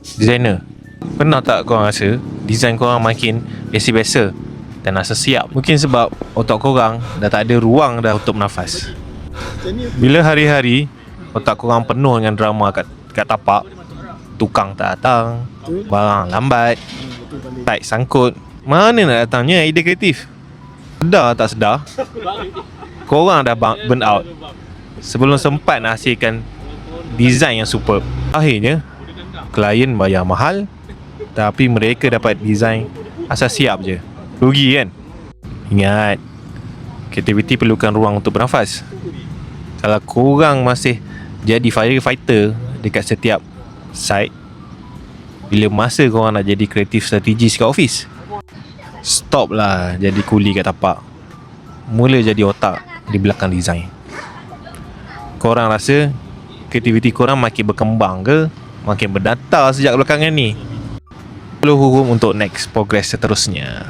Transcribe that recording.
designer, pernah tak korang rasa design korang makin biasa-biasa dan rasa siap? Mungkin sebab otak korang dah tak ada ruang dah untuk bernafas. Bila hari-hari otak korang penuh dengan drama kat tapak, tukang tak datang, barang lambat, tight sangkut, mana nak datangnya idea kreatif? Sedar tak sedar, korang dah burn out sebelum sempat nak hasilkan design yang superb. Akhirnya klien bayar mahal tapi mereka dapat design asal siap je. Rugi kan? Ingat, kreativiti perlukan ruang untuk bernafas. Kalau korang masih jadi firefighter dekat setiap site, bila masa korang nak jadi kreatif strategis kat office? Stop lah jadi kuli kat tapak, mula jadi otak di belakang design. Korang rasa kreativiti korang makin berkembang ke makin berdata sejak belakangan ni? Follow Hurum untuk next progress seterusnya.